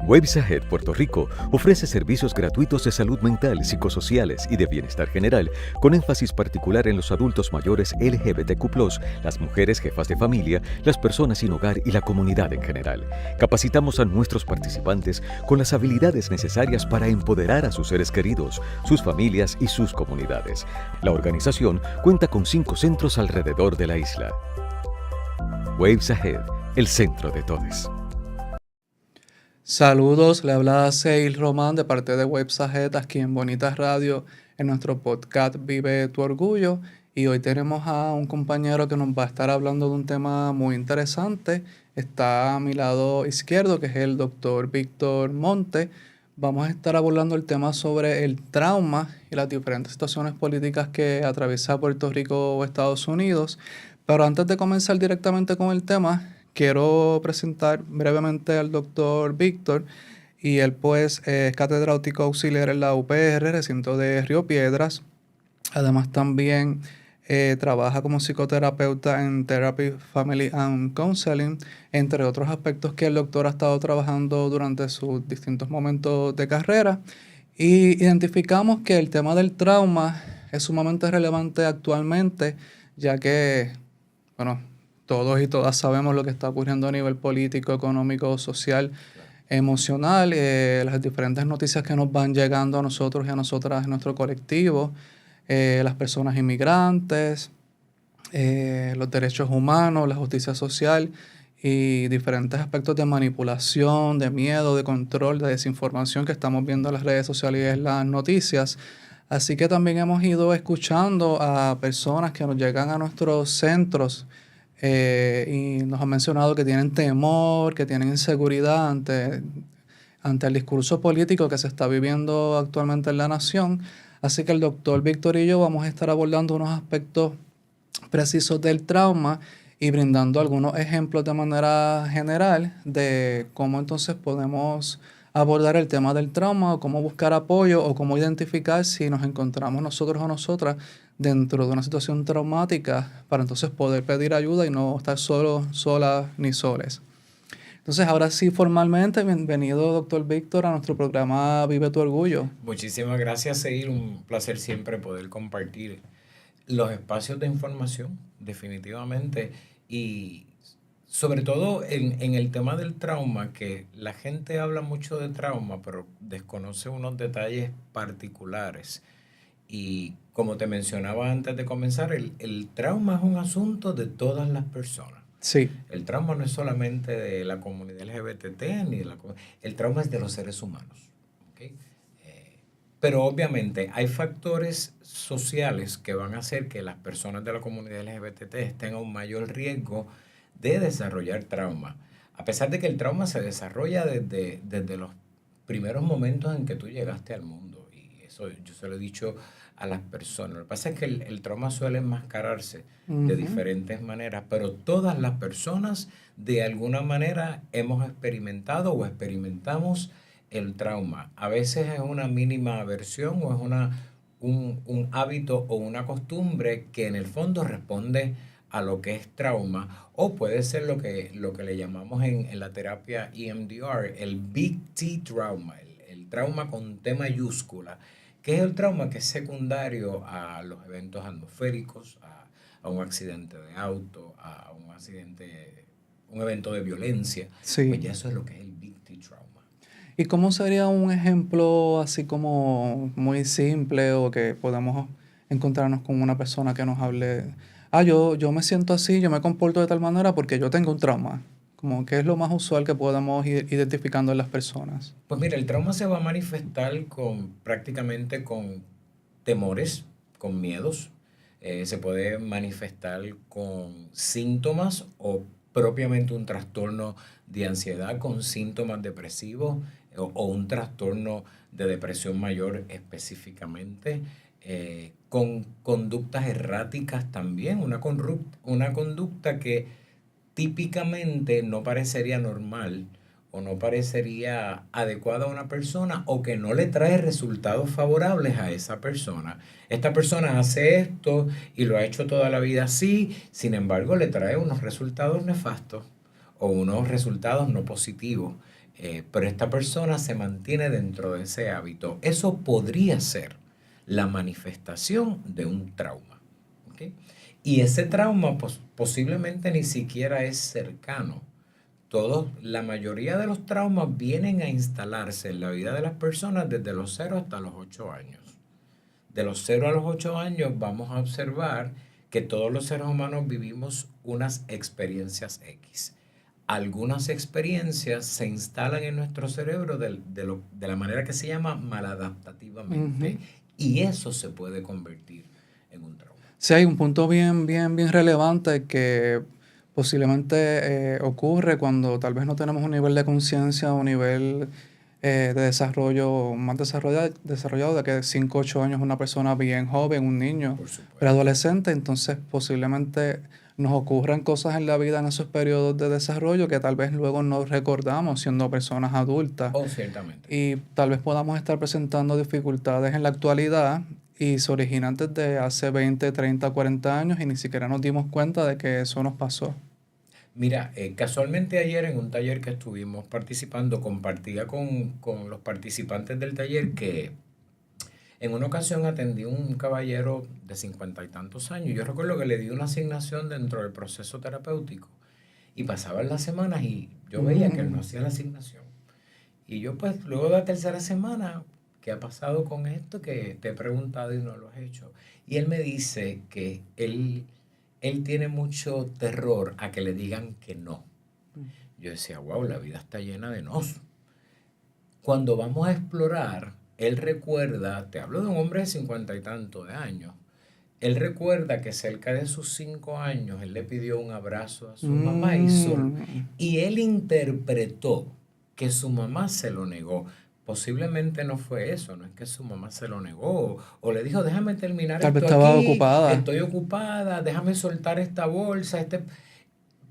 Waves Ahead Puerto Rico ofrece servicios gratuitos de salud mental, psicosociales y de bienestar general, con énfasis particular en los adultos mayores LGBTQ+, las mujeres jefas de familia, las personas sin hogar y la comunidad en general. Capacitamos a nuestros participantes con las habilidades necesarias para empoderar a sus seres queridos, sus familias y sus comunidades. La organización cuenta con 5 centros alrededor de la isla. Waves Ahead, el centro de todos. Saludos, le habla Seil Román de parte de Waves Ahead aquí en Bonitas Radio en nuestro podcast Vive tu Orgullo, y hoy tenemos a un compañero que nos va a estar hablando de un tema muy interesante. Está a mi lado izquierdo, que es el doctor Víctor Monte. Vamos a estar abordando el tema sobre el trauma y las diferentes situaciones políticas que atraviesa Puerto Rico o Estados Unidos. Pero antes de comenzar directamente con el tema, quiero presentar brevemente al doctor Víctor, y él pues es catedrático auxiliar en la UPR, recinto de Río Piedras. Además también trabaja como psicoterapeuta en Therapy, Family and Counseling, entre otros aspectos que el doctor ha estado trabajando durante sus distintos momentos de carrera. Y identificamos que el tema del trauma es sumamente relevante actualmente, ya que, bueno, todos y todas sabemos lo que está ocurriendo a nivel político, económico, social, emocional, las diferentes noticias que nos van llegando a nosotros y a nosotras en nuestro colectivo, las personas inmigrantes, los derechos humanos, la justicia social y diferentes aspectos de manipulación, de miedo, de control, de desinformación que estamos viendo en las redes sociales y en las noticias. Así que también hemos ido escuchando a personas que nos llegan a nuestros centros y nos han mencionado que tienen temor, que tienen inseguridad ante el discurso político que se está viviendo actualmente en la nación. Así que el doctor Víctor y yo vamos a estar abordando unos aspectos precisos del trauma y brindando algunos ejemplos de manera general de cómo entonces podemos abordar el tema del trauma, o cómo buscar apoyo, o cómo identificar si nos encontramos nosotros o nosotras dentro de una situación traumática, para entonces poder pedir ayuda y no estar solas ni soles. Entonces, ahora sí, formalmente, bienvenido, doctor Víctor, a nuestro programa Vive tu Orgullo. Muchísimas gracias, Seil. Un placer siempre poder compartir los espacios de información, definitivamente, y sobre todo en el tema del trauma, que la gente habla mucho de trauma, pero desconoce unos detalles particulares. Y como te mencionaba antes de comenzar, el trauma es un asunto de todas las personas. Sí. El trauma no es solamente de la comunidad LGBT, el trauma es de los seres humanos. ¿Okay? Pero obviamente hay factores sociales que van a hacer que las personas de la comunidad LGBT estén a un mayor riesgo de desarrollar trauma. A pesar de que el trauma se desarrolla desde los primeros momentos en que tú llegaste al mundo. Y eso yo se lo he dicho a las personas. Lo que pasa es que el trauma suele enmascararse de diferentes maneras, pero todas las personas de alguna manera hemos experimentado o experimentamos el trauma. A veces es una mínima aversión o es un hábito o una costumbre que en el fondo responde a lo que es trauma, o puede ser lo que le llamamos en la terapia EMDR, el Big T trauma, el trauma con T mayúscula, que es el trauma que es secundario a los eventos atmosféricos, a un accidente de auto, a un evento de violencia. Sí. Pues ya eso es lo que es el Big T trauma. ¿Y cómo sería un ejemplo así como muy simple, o que podemos encontrarnos con una persona que nos hable? Yo me siento así, yo me comporto de tal manera porque yo tengo un trauma. Como, ¿qué es lo más usual que podemos ir identificando en las personas? Pues mira, el trauma se va a manifestar prácticamente con temores, con miedos. Se puede manifestar con síntomas o propiamente un trastorno de ansiedad con síntomas depresivos o un trastorno de depresión mayor específicamente. Con conductas erráticas también, una conducta que típicamente no parecería normal o no parecería adecuada a una persona, o que no le trae resultados favorables a esa persona. Esta persona hace esto y lo ha hecho toda la vida así, sin embargo le trae unos resultados nefastos o unos resultados no positivos. pero esta persona se mantiene dentro de ese hábito. Eso podría ser la manifestación de un trauma. ¿Ok? Y ese trauma posiblemente ni siquiera es cercano. La mayoría de los traumas vienen a instalarse en la vida de las personas desde los 0 hasta los 8 años. De los 0 a los 8 años vamos a observar que todos los seres humanos vivimos unas experiencias X. Algunas experiencias se instalan en nuestro cerebro de la manera que se llama maladaptativamente. Y eso se puede convertir en un trauma. Sí, hay un punto bien relevante que posiblemente ocurre cuando tal vez no tenemos un nivel de conciencia o un nivel de desarrollo más desarrollado de que 5 8 años una persona bien joven, un niño, Por supuesto. preadolescente, entonces posiblemente nos ocurran cosas en la vida en esos periodos de desarrollo que tal vez luego no recordamos siendo personas adultas. Oh, ciertamente. Y tal vez podamos estar presentando dificultades en la actualidad y se originan desde hace 20, 30, 40 años y ni siquiera nos dimos cuenta de que eso nos pasó. Mira, casualmente ayer en un taller que estuvimos participando, compartía con los participantes del taller que en una ocasión atendí a un caballero de 50 y tantos años. Yo recuerdo que le di una asignación dentro del proceso terapéutico y pasaban las semanas y yo veía que él no hacía la asignación. Y yo pues luego de la tercera semana, ¿qué ha pasado con esto? Que te he preguntado y no lo has hecho. Y él me dice que él tiene mucho terror a que le digan que no. Yo decía, wow, la vida está llena de nos. Cuando vamos a explorar, él recuerda, te hablo de un hombre de 50 y tantos de años, él recuerda que cerca de sus 5 años, él le pidió un abrazo a su mamá y él interpretó que su mamá se lo negó. Posiblemente no fue eso, no es que su mamá se lo negó o le dijo, déjame terminar Tal vez esto estaba aquí, ocupada. estoy ocupada, déjame soltar esta bolsa,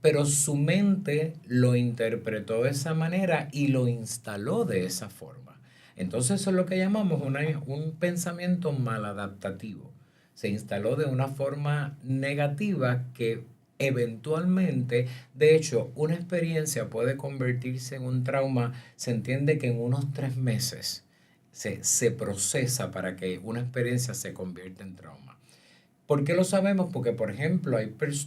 pero su mente lo interpretó de esa manera y lo instaló de esa forma. Entonces eso es lo que llamamos un pensamiento maladaptativo. Se instaló de una forma negativa que eventualmente, de hecho, una experiencia puede convertirse en un trauma. Se entiende que en unos 3 meses se procesa para que una experiencia se convierta en trauma. ¿Por qué lo sabemos? Porque, por ejemplo,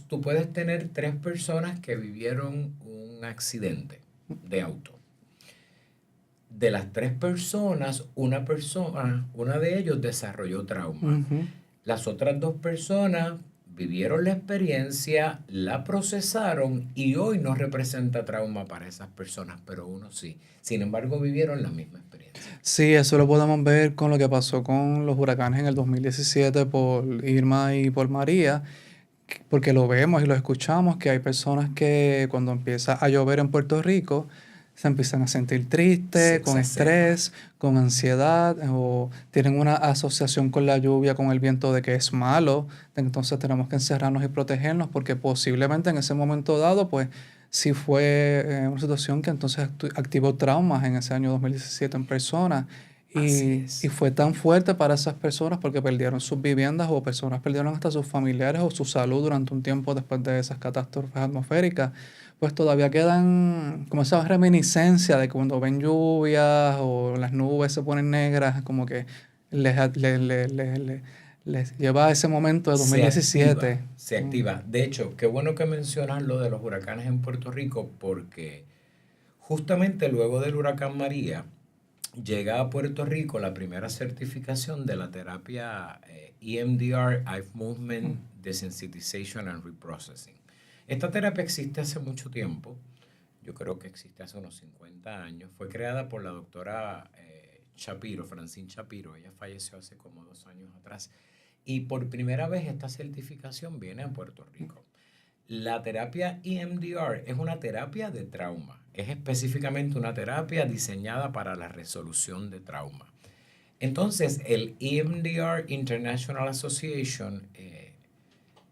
tú puedes tener 3 personas que vivieron un accidente de auto. De las 3 personas, una de ellos desarrolló trauma. Las otras 2 personas vivieron la experiencia, la procesaron y hoy no representa trauma para esas personas, pero uno sí. Sin embargo, vivieron la misma experiencia. Sí, eso lo podemos ver con lo que pasó con los huracanes en el 2017 por Irma y por María, porque lo vemos y lo escuchamos, que hay personas que cuando empieza a llover en Puerto Rico se empiezan a sentir tristes, con estrés, con ansiedad, o tienen una asociación con la lluvia, con el viento de que es malo. Entonces tenemos que encerrarnos y protegernos porque posiblemente en ese momento dado, pues sí fue una situación que entonces activó traumas en ese año 2017 en personas. Y fue tan fuerte para esas personas porque perdieron sus viviendas o personas perdieron hasta sus familiares o su salud durante un tiempo después de esas catástrofes atmosféricas. Pues todavía quedan como esa reminiscencia de cuando ven lluvias o las nubes se ponen negras, como que les lleva a ese momento de 2017. Se activa. De hecho, qué bueno que mencionas lo de los huracanes en Puerto Rico porque justamente luego del huracán María, llega a Puerto Rico la primera certificación de la terapia EMDR, Eye Movement Desensitization and Reprocessing. Esta terapia existe hace mucho tiempo, yo creo que existe hace unos 50 años. Fue creada por la doctora Shapiro, Francine Shapiro. Ella falleció hace como 2 años atrás. Y por primera vez esta certificación viene a Puerto Rico. La terapia EMDR es una terapia de trauma. Es específicamente una terapia diseñada para la resolución de trauma. Entonces, el EMDR International Association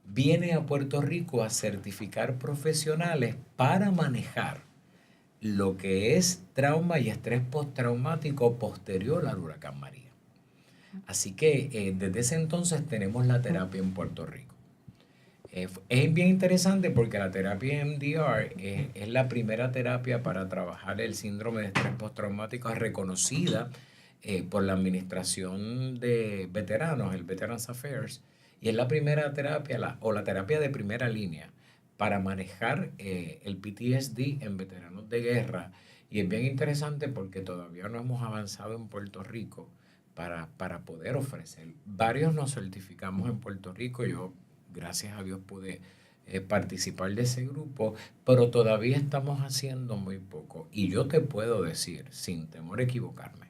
viene a Puerto Rico a certificar profesionales para manejar lo que es trauma y estrés postraumático posterior al huracán María. Así que desde ese entonces tenemos la terapia en Puerto Rico. Es bien interesante porque la terapia EMDR es la primera terapia para trabajar el síndrome de estrés postraumático reconocida por la Administración de Veteranos, el Veterans Affairs, y es la primera terapia o la terapia de primera línea para manejar el PTSD en veteranos de guerra. Y es bien interesante porque todavía no hemos avanzado en Puerto Rico para poder ofrecer. Varios nos certificamos en Puerto Rico. Yo, gracias a Dios, pude participar de ese grupo, pero todavía estamos haciendo muy poco. Y yo te puedo decir, sin temor a equivocarme,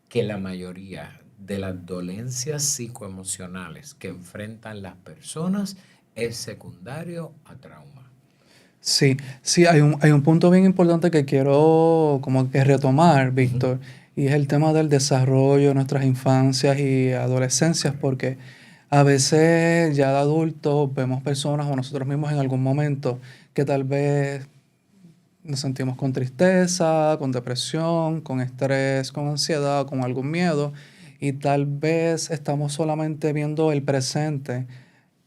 que la mayoría de las dolencias psicoemocionales que enfrentan las personas es secundario a trauma. Sí, sí, hay un punto bien importante que quiero como que retomar, Ujú. Víctor, y es el tema del desarrollo de nuestras infancias y adolescencias, Correcto. porque a veces ya de adultos vemos personas o nosotros mismos en algún momento que tal vez nos sentimos con tristeza, con depresión, con estrés, con ansiedad, con algún miedo, y tal vez estamos solamente viendo el presente.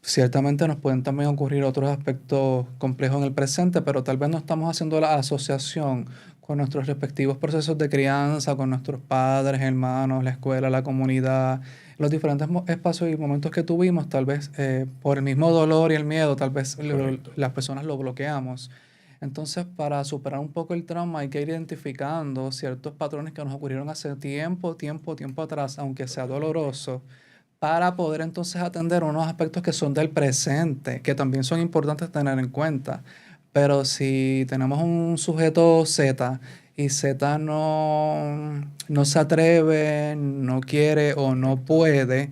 Ciertamente nos pueden también ocurrir otros aspectos complejos en el presente, pero tal vez no estamos haciendo la asociación con nuestros respectivos procesos de crianza, con nuestros padres, hermanos, la escuela, la comunidad, los diferentes espacios y momentos que tuvimos, tal vez por el mismo dolor y el miedo, tal vez Correcto. las personas lo bloqueamos. Entonces, para superar un poco el trauma hay que ir identificando ciertos patrones que nos ocurrieron hace tiempo atrás, aunque sea Totalmente. doloroso, para poder entonces atender unos aspectos que son del presente, que también son importantes tener en cuenta. Pero si tenemos un sujeto Z y Z no se atreve, no quiere o no Correcto. puede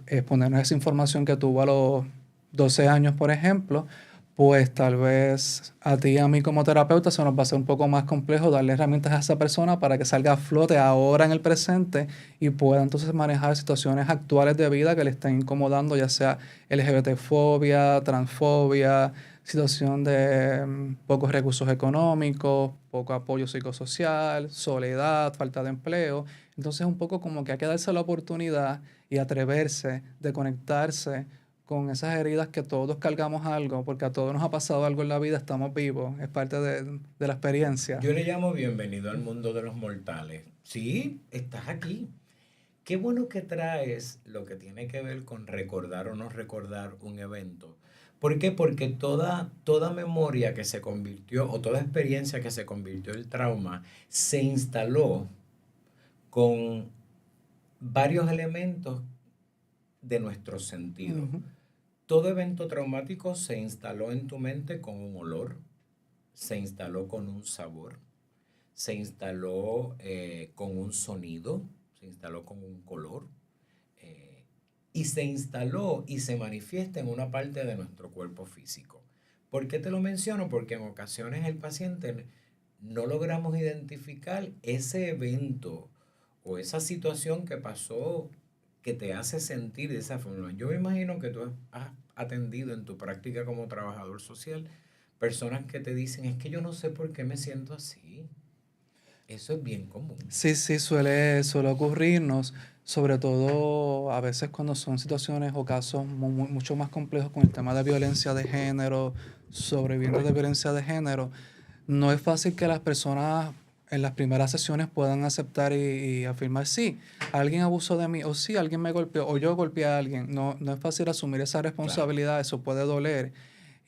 exponernos esa información que tuvo a los 12 años, por ejemplo, pues tal vez a ti y a mí como terapeuta se nos va a hacer un poco más complejo darle herramientas a esa persona para que salga a flote ahora en el presente y pueda entonces manejar situaciones actuales de vida que le estén incomodando, ya sea LGBT-fobia, transfobia, situación de pocos recursos económicos, poco apoyo psicosocial, soledad, falta de empleo. Entonces un poco como que hay que darse la oportunidad y atreverse de conectarse con esas heridas que todos cargamos algo, porque a todos nos ha pasado algo en la vida, estamos vivos, es parte de la experiencia. Yo le llamo bienvenido al mundo de los mortales. Sí, estás aquí. Qué bueno que traes lo que tiene que ver con recordar o no recordar un evento. ¿Por qué? Porque toda memoria que se convirtió, o toda experiencia que se convirtió en trauma, se instaló con varios elementos de nuestro sentido. Ujú. Todo evento traumático se instaló en tu mente con un olor, se instaló con un sabor, se instaló con un sonido, se instaló con un color, y se instaló y se manifiesta en una parte de nuestro cuerpo físico. ¿Por qué te lo menciono? Porque en ocasiones el paciente no logramos identificar ese evento o esa situación que pasó que te hace sentir de esa forma. Yo me imagino que tú has atendido en tu práctica como trabajador social personas que te dicen, es que yo no sé por qué me siento así. Eso es bien común. Sí, sí, suele ocurrirnos, sobre todo a veces cuando son situaciones o casos mucho más complejos con el tema de violencia de género, sobrevivientes de violencia de género. No es fácil que las personas en las primeras sesiones puedan aceptar y afirmar, sí, alguien abusó de mí, o sí, alguien me golpeó, o yo golpeé a alguien. No es fácil asumir esa Claro, responsabilidad, eso puede doler.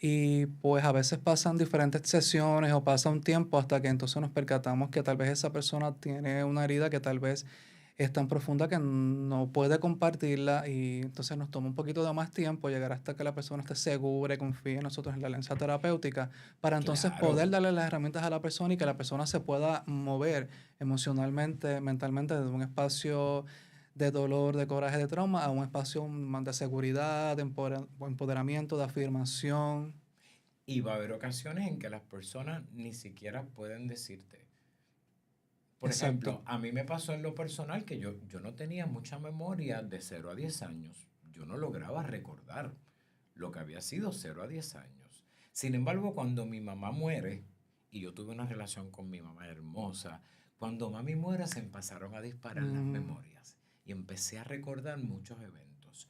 Y pues a veces pasan diferentes sesiones o pasa un tiempo hasta que entonces nos percatamos que tal vez esa persona tiene una herida que tal vez es tan profunda que no puede compartirla y entonces nos toma un poquito de más tiempo llegar hasta que la persona esté segura y confíe en nosotros en la alianza terapéutica para entonces poder claro. darle las herramientas a la persona y que la persona se pueda mover emocionalmente, mentalmente desde un espacio de dolor, de coraje, de trauma a un espacio más de seguridad, de empoderamiento, de afirmación. Y va a haber ocasiones en que las personas ni siquiera pueden decirte. Por Exacto. ejemplo, a mí me pasó en lo personal que yo no tenía mucha memoria de 0 a 10 años. Yo no lograba recordar lo que había sido 0 a 10 años. Sin embargo, cuando mi mamá muere, y yo tuve una relación con mi mamá hermosa, cuando mami muere se empezaron a disparar las Mm, memorias y empecé a recordar muchos eventos.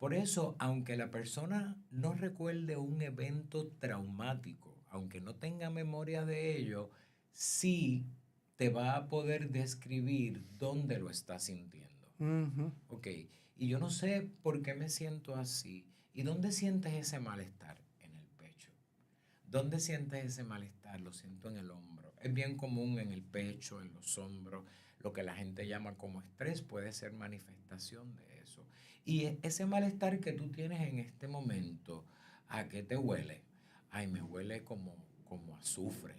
Por eso, aunque la persona no recuerde un evento traumático, aunque no tenga memoria de ello, sí te va a poder describir dónde lo está sintiendo. Ujú. Ok, y yo no sé por qué me siento así. ¿Y dónde sientes ese malestar? En el pecho. ¿Dónde sientes ese malestar? Lo siento en el hombro. Es bien común en el pecho, en los hombros. Lo que la gente llama como estrés puede ser manifestación de eso. Y ese malestar que tú tienes en este momento, ¿a qué te huele? Ay, me huele como azufre.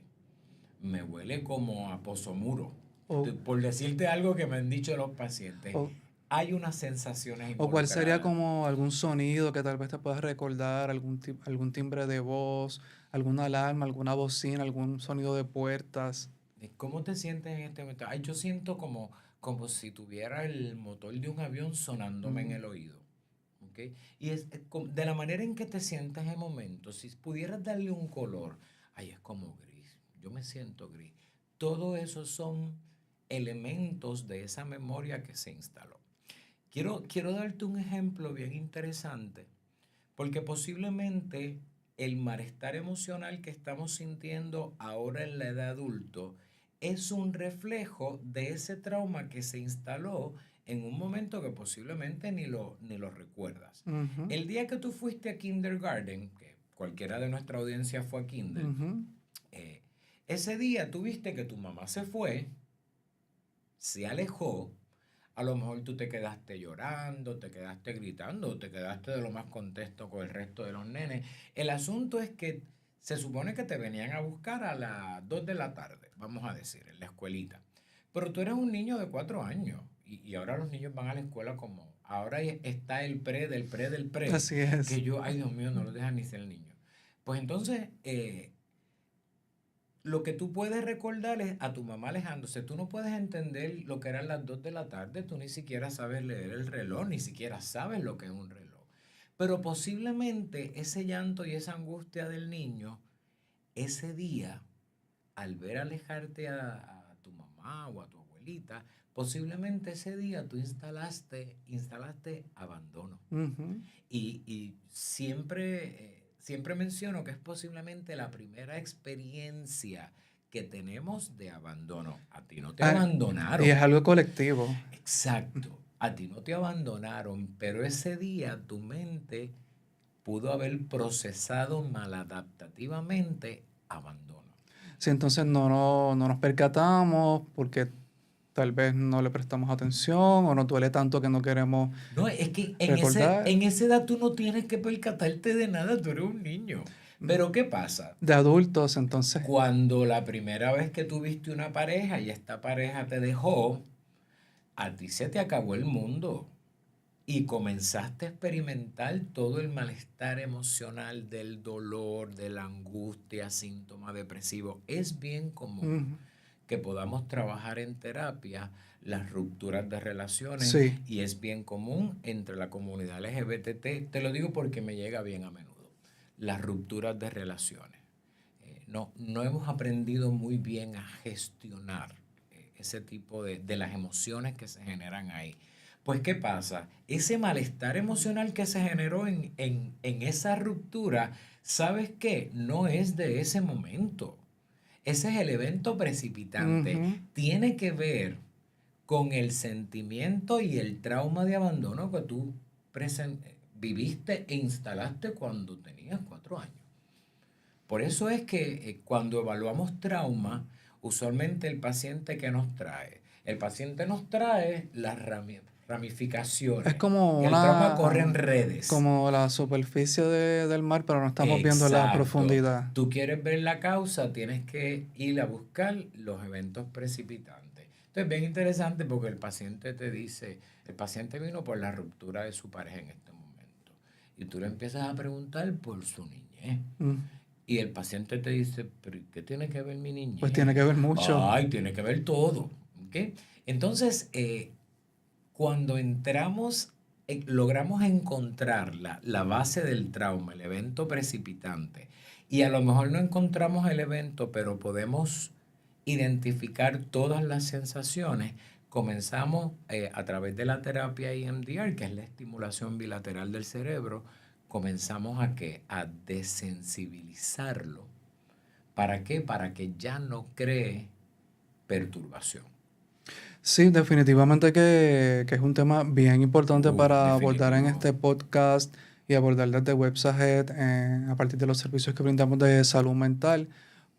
Me huele como a pozomuro. O, Por decirte algo que me han dicho los pacientes, o, hay unas sensaciones o cuál sería involucradas. como algún sonido que tal vez te puedas recordar, algún timbre de voz, alguna alarma, alguna bocina, algún sonido de puertas. ¿Cómo te sientes en este momento? Ay, yo siento como si tuviera el motor de un avión sonándome en Mm, el oído. ¿Ok? Y de la manera en que te sientes en el momento, si pudieras darle un color, ay, es como gris. Yo me siento gris. Todo eso son elementos de esa memoria que se instaló. Quiero darte un ejemplo bien interesante, porque posiblemente el malestar emocional que estamos sintiendo ahora en la edad adulto es un reflejo de ese trauma que se instaló en un momento que posiblemente ni lo recuerdas. ujú, El día que tú fuiste a kindergarten, que cualquiera de nuestra audiencia fue a kinder, ujú. eh, ese día tú viste que tu mamá se fue, se alejó. A lo mejor tú te quedaste llorando, te quedaste gritando, te quedaste de lo más contento con el resto de los nenes. El asunto es que se supone que te venían a buscar a las 2 de la tarde, vamos a decir, en la escuelita. Pero tú eres un niño de 4 años y ahora los niños van a la escuela como, ahora está el pre del pre del pre, Así es. que yo, ay Dios mío, no lo dejan ni ser niño. Pues entonces, lo que tú puedes recordar es a tu mamá alejándose. Tú no puedes entender lo que eran las 2 de la tarde. Tú ni siquiera sabes leer el reloj, ni siquiera sabes lo que es un reloj. Pero posiblemente ese llanto y esa angustia del niño, ese día, al ver alejarte a tu mamá o a tu abuelita, posiblemente ese día tú instalaste abandono. Ujú. Y siempre menciono que es posiblemente la primera experiencia que tenemos de abandono. A ti no te Ah, y es abandonaron. algo colectivo. Exacto. A ti no te abandonaron, pero ese día tu mente pudo haber procesado maladaptativamente abandono. Si entonces no nos percatamos porque tal vez no le prestamos atención o nos duele tanto que no queremos No, es que recordar. en esa edad tú no tienes que percatarte de nada, tú eres un niño. Pero ¿qué pasa? De adultos, entonces. Cuando la primera vez que tuviste una pareja y esta pareja te dejó, a ti se te acabó el mundo y comenzaste a experimentar todo el malestar emocional del dolor, de la angustia, síntomas depresivos. Es bien común Ujú. que podamos trabajar en terapia las rupturas de relaciones Sí. y es bien común entre la comunidad LGBT, te lo digo porque me llega bien a menudo, las rupturas de relaciones. No hemos aprendido muy bien a gestionar ese tipo de las emociones que se generan ahí. Pues, ¿qué pasa? Ese malestar emocional que se generó en esa ruptura, ¿sabes qué? No es de ese momento. Ese es el evento precipitante. Ujú. Tiene que ver con el sentimiento y el trauma de abandono que tú viviste e instalaste cuando tenías 4 años. Por eso es que cuando evaluamos trauma, usualmente el paciente que nos trae, el paciente nos trae las Es ramificaciones. como El trauma corre en redes. como la superficie del mar, pero no estamos viendo la Exacto. profundidad. Tú quieres ver la causa, tienes que ir a buscar los eventos precipitantes. Entonces, bien interesante porque el paciente te dice, el paciente vino por la ruptura de su pareja en este momento. Y tú le empiezas a preguntar por su niñez. Mm. Y el paciente te dice, ¿pero qué tiene que ver mi Pues niñez? tiene que ver mucho. Ay, tiene que ver todo. ¿Ok? Entonces, cuando entramos, logramos encontrar la base del trauma, el evento precipitante, y a lo mejor no encontramos el evento, pero podemos identificar todas las sensaciones, comenzamos a través de la terapia EMDR, que es la estimulación bilateral del cerebro, comenzamos a desensibilizarlo. ¿Para qué? Para que ya no cree perturbación. Sí, definitivamente que es un tema bien importante para abordar en Definitivo. este podcast y abordar desde WebSaget a partir de los servicios que brindamos de salud mental,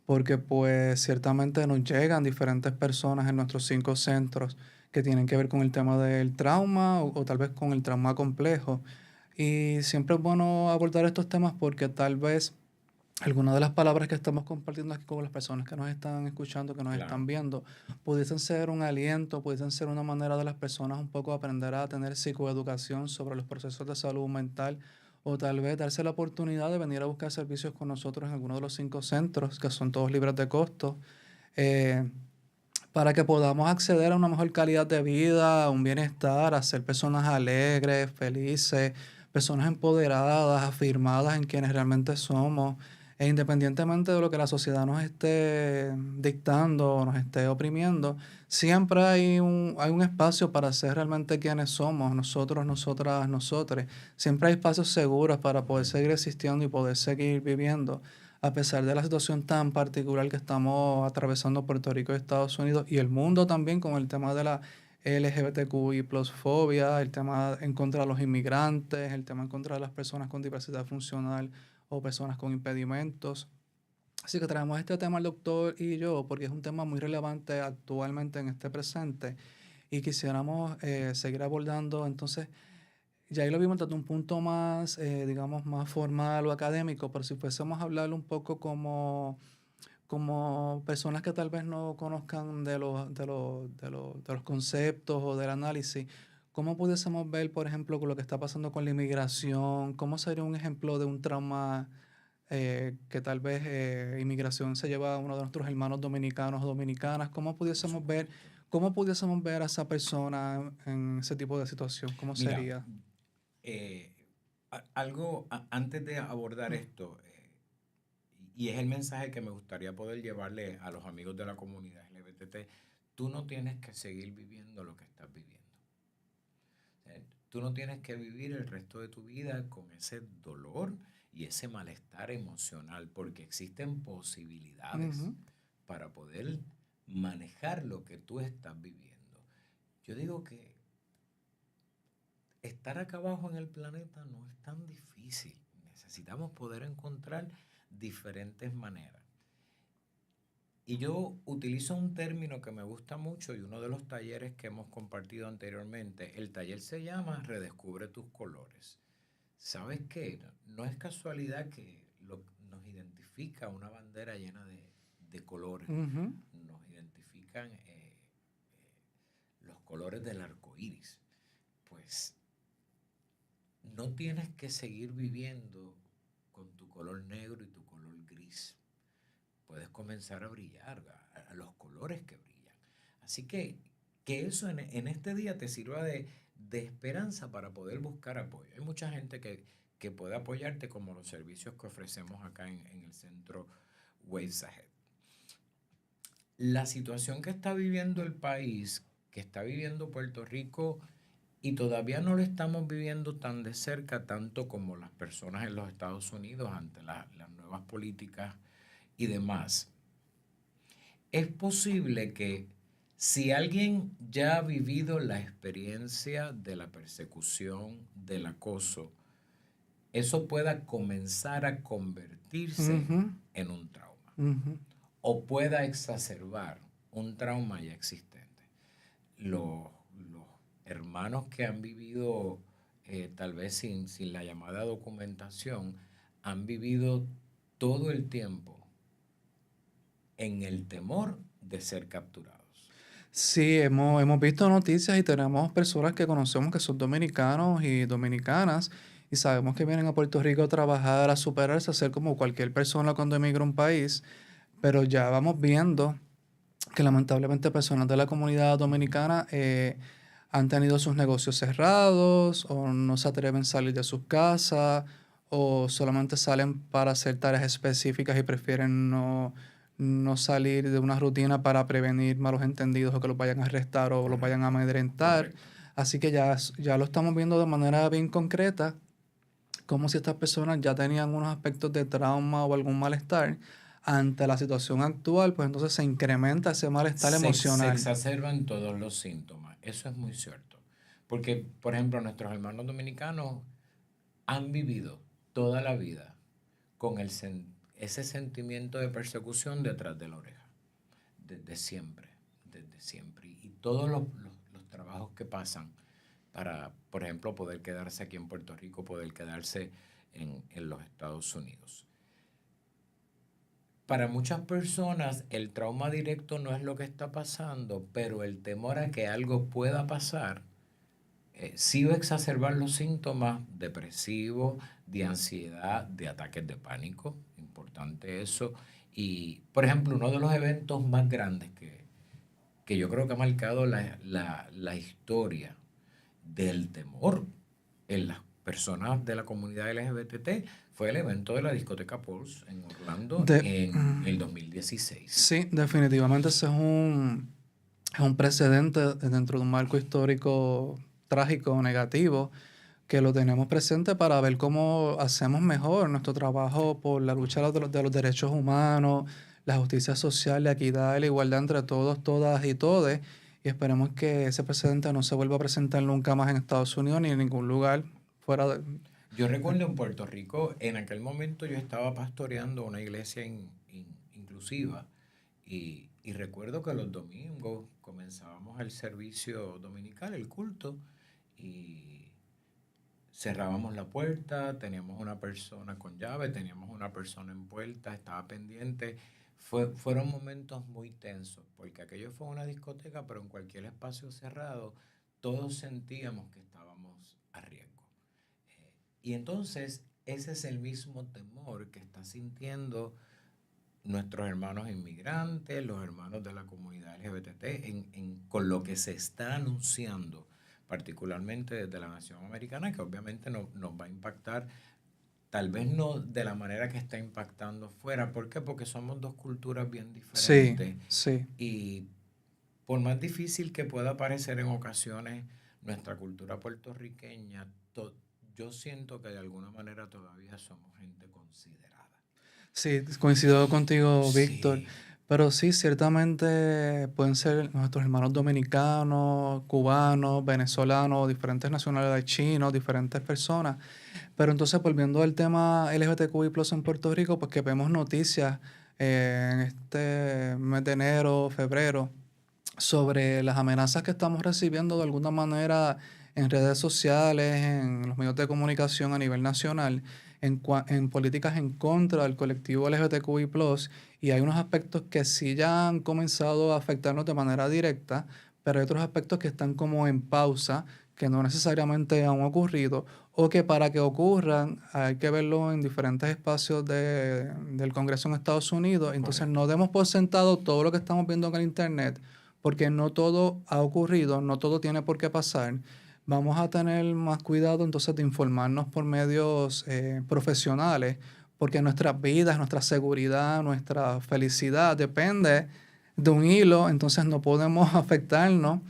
porque pues ciertamente nos llegan diferentes personas en nuestros 5 centros que tienen que ver con el tema del trauma o tal vez con el trauma complejo. Y siempre es bueno abordar estos temas porque tal vez algunas de las palabras que estamos compartiendo aquí con las personas que nos están escuchando, que nos Claro. están viendo, pudiesen ser un aliento, pudiesen ser una manera de las personas un poco aprender a tener psicoeducación sobre los procesos de salud mental o tal vez darse la oportunidad de venir a buscar servicios con nosotros en alguno de los 5 centros, que son todos libres de costo, eh, para que podamos acceder a una mejor calidad de vida, a un bienestar, a ser personas alegres, felices, personas empoderadas, afirmadas en quienes realmente somos. E independientemente de lo que la sociedad nos esté dictando o nos esté oprimiendo, siempre hay un espacio para ser realmente quienes somos, nosotros, nosotras, nosotres. Siempre hay espacios seguros para poder seguir existiendo y poder seguir viviendo a pesar de la situación tan particular que estamos atravesando Puerto Rico y Estados Unidos y el mundo también con el tema de la LGBTQI plus fobia, el tema en contra de los inmigrantes, el tema en contra de las personas con diversidad funcional o personas con impedimentos. Así que traemos este tema al doctor y yo porque es un tema muy relevante actualmente en este presente y quisiéramos seguir abordando entonces ya ahí lo vimos desde un punto más, digamos, más formal o académico, pero si fuésemos a hablar un poco como personas que tal vez no conozcan de los conceptos o del análisis, ¿cómo pudiésemos ver, por ejemplo, con lo que está pasando con la inmigración? ¿Cómo sería un ejemplo de un trauma que tal vez inmigración se lleva a uno de nuestros hermanos dominicanos o dominicanas? ¿Cómo Por pudiésemos ver, supuesto. cómo pudiésemos ver a esa persona en ese tipo de situación? ¿Cómo Mira, sería? antes de abordar esto, y es el mensaje que me gustaría poder llevarle a los amigos de la comunidad LGBT, tú no tienes que seguir viviendo lo que estás viviendo. Tú no tienes que vivir el resto de tu vida con ese dolor y ese malestar emocional, porque existen posibilidades Ujú. para poder manejar lo que tú estás viviendo. Yo digo que estar acá abajo en el planeta no es tan difícil. Necesitamos poder encontrar diferentes maneras. Y yo utilizo un término que me gusta mucho y uno de los talleres que hemos compartido anteriormente, el taller se llama Redescubre tus colores. ¿Sabes qué? No es casualidad que nos identifica una bandera llena de colores. Ujú. Nos identifican los colores del arco iris. Pues no tienes que seguir viviendo con tu color negro y tu color gris. Puedes comenzar a brillar, a los colores que brillan. Así que eso en este día te sirva de esperanza para poder buscar apoyo. Hay mucha gente que puede apoyarte como los servicios que ofrecemos acá en el centro Waves Ahead. La situación que está viviendo el país, que está viviendo Puerto Rico, y todavía no lo estamos viviendo tan de cerca, tanto como las personas en los Estados Unidos ante las nuevas políticas y demás. Es posible que si alguien ya ha vivido la experiencia de la persecución, del acoso, eso pueda comenzar a convertirse Ujú. en un trauma Ujú. o pueda exacerbar un trauma ya existente. Los hermanos que han vivido tal vez sin la llamada documentación han vivido todo el tiempo en el temor de ser capturados. Sí, hemos visto noticias y tenemos personas que conocemos que son dominicanos y dominicanas y sabemos que vienen a Puerto Rico a trabajar, a superarse, a ser como cualquier persona cuando emigra a un país, pero ya vamos viendo que lamentablemente personas de la comunidad dominicana han tenido sus negocios cerrados o no se atreven a salir de sus casas o solamente salen para hacer tareas específicas y prefieren no salir de una rutina para prevenir malos entendidos o que los vayan a arrestar o los vayan a amedrentar. Correcto. Así que ya lo estamos viendo de manera bien concreta, como si estas personas ya tenían unos aspectos de trauma o algún malestar. Ante la situación actual, pues entonces se incrementa ese malestar Se emocional. exacerban todos los síntomas. Eso es muy cierto. Porque, por ejemplo, nuestros hermanos dominicanos han vivido toda la vida con ese sentimiento de persecución detrás de la oreja. Desde siempre. Desde siempre. Y todos los trabajos que pasan para, por ejemplo, poder quedarse aquí en Puerto Rico, poder quedarse en los Estados Unidos. Para muchas personas el trauma directo no es lo que está pasando, pero el temor a que algo pueda pasar sí va a exacerbar los síntomas depresivos, de ansiedad, de ataques de pánico. Importante eso. Y, por ejemplo, uno de los eventos más grandes que yo creo que ha marcado la historia del temor en las personas de la comunidad LGBT fue el evento de la discoteca Pulse en Orlando en el 2016. Sí, definitivamente ese es un precedente dentro de un marco histórico trágico o negativo que lo tenemos presente para ver cómo hacemos mejor nuestro trabajo por la lucha de los derechos humanos, la justicia social, la equidad y la igualdad entre todos, todas y todes. Y esperemos que ese precedente no se vuelva a presentar nunca más en Estados Unidos ni en ningún lugar fuera de... Yo recuerdo en Puerto Rico, en aquel momento yo estaba pastoreando una iglesia inclusiva y recuerdo que los domingos comenzábamos el servicio dominical, el culto, y cerrábamos la puerta, teníamos una persona con llave, teníamos una persona en puerta, estaba pendiente. Fueron momentos muy tensos, porque aquello fue una discoteca, pero en cualquier espacio cerrado, todos sentíamos que estábamos a riesgo. Y entonces, ese es el mismo temor que están sintiendo nuestros hermanos inmigrantes, los hermanos de la comunidad LGBT, con lo que se está anunciando, particularmente desde la nación americana, que obviamente nos va a impactar, tal vez no de la manera que está impactando fuera. ¿Por qué? Porque somos dos culturas bien diferentes. Sí. Y por más difícil que pueda parecer en ocasiones nuestra cultura puertorriqueña, yo siento que de alguna manera todavía somos gente considerada. Sí, coincido contigo, Víctor. Sí. Pero sí, ciertamente pueden ser nuestros hermanos dominicanos, cubanos, venezolanos, diferentes nacionalidades, chinos, diferentes personas. Pero entonces, volviendo al tema LGBTQI+ en Puerto Rico, pues que vemos noticias en este mes de enero, febrero, sobre las amenazas que estamos recibiendo de alguna manera en redes sociales, en los medios de comunicación a nivel nacional, en políticas en contra del colectivo LGBTQI+, y hay unos aspectos que sí ya han comenzado a afectarnos de manera directa, pero hay otros aspectos que están como en pausa, que no necesariamente han ocurrido, o que para que ocurran hay que verlo en diferentes espacios del Congreso en Estados Unidos. Entonces Correcto. no demos por sentado todo lo que estamos viendo en el Internet, porque no todo ha ocurrido, no todo tiene por qué pasar. Vamos a tener más cuidado entonces de informarnos por medios profesionales, porque nuestras vidas, nuestra seguridad, nuestra felicidad depende de un hilo, entonces no podemos afectarnos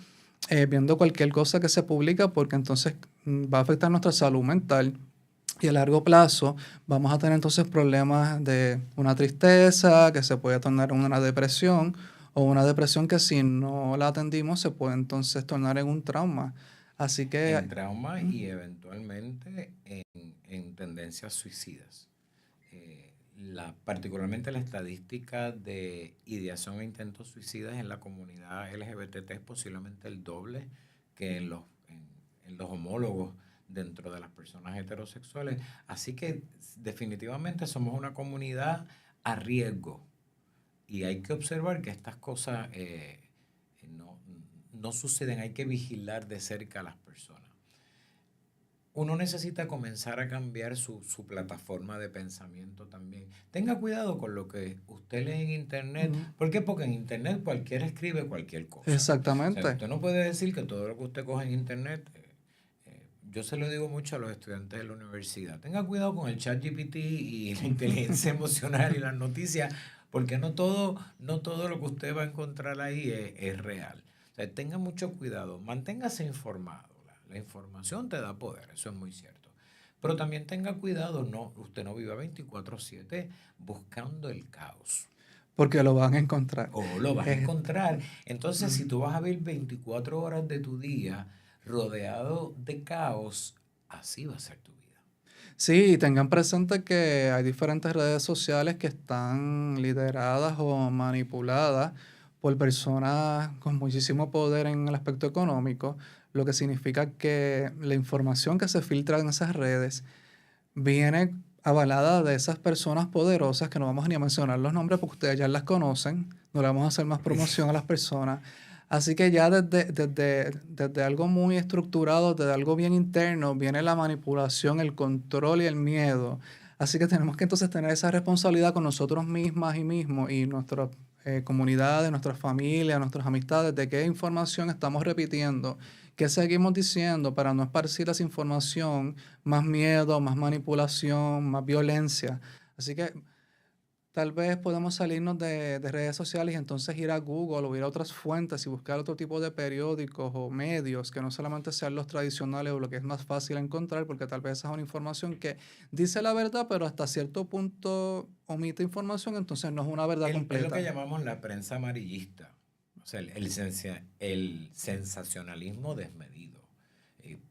viendo cualquier cosa que se publica, porque entonces va a afectar nuestra salud mental. Y a largo plazo vamos a tener entonces problemas de una tristeza que se puede tornar en una depresión, o una depresión que si no la atendimos se puede entonces tornar en un trauma. Así que... En trauma y eventualmente en tendencias suicidas. Particularmente la estadística de ideación e intentos suicidas en la comunidad LGBT es posiblemente el doble que en los homólogos dentro de las personas heterosexuales. Así que definitivamente somos una comunidad a riesgo y hay que observar que estas cosas no suceden, hay que vigilar de cerca a las personas. Uno necesita comenzar a cambiar su plataforma de pensamiento también. Tenga cuidado con lo que usted lee en Internet. ¿Por qué? Porque en Internet cualquiera escribe cualquier cosa. Exactamente. O sea, usted no puede decir que todo lo que usted coge en Internet... yo se lo digo mucho a los estudiantes de la universidad. Tenga cuidado con el ChatGPT y la inteligencia emocional y las noticias, porque no todo lo que usted va a encontrar ahí es real. O sea, tenga mucho cuidado, manténgase informado. La información te da poder, eso es muy cierto. Pero también tenga cuidado, usted no viva 24/7 buscando el caos. Porque lo van a encontrar. O lo vas a Eh, encontrar. Entonces, si mm. tú vas a vivir 24 horas de tu día rodeado de caos, así va a ser tu vida. Sí, y tengan presente que hay diferentes redes sociales que están lideradas o manipuladas por personas con muchísimo poder en el aspecto económico, lo que significa que la información que se filtra en esas redes viene avalada de esas personas poderosas, que no vamos ni a mencionar los nombres porque ustedes ya las conocen, no le vamos a hacer más promoción a las personas. Así que ya desde algo muy estructurado, desde algo bien interno, viene la manipulación, el control y el miedo. Así que tenemos que entonces tener esa responsabilidad con nosotros mismas y mismos y nuestras comunidades, nuestras familias, nuestras amistades, de qué información estamos repitiendo, qué seguimos diciendo para no esparcir esa información, más miedo, más manipulación, más violencia. Así que tal vez podemos salirnos de redes sociales y entonces ir a Google o ir a otras fuentes y buscar otro tipo de periódicos o medios que no solamente sean los tradicionales o lo que es más fácil encontrar, porque tal vez esa es una información que dice la verdad, pero hasta cierto punto omite información, entonces no es una verdad Es lo que completa. llamamos la prensa amarillista, o sea, el sensacionalismo desmedido,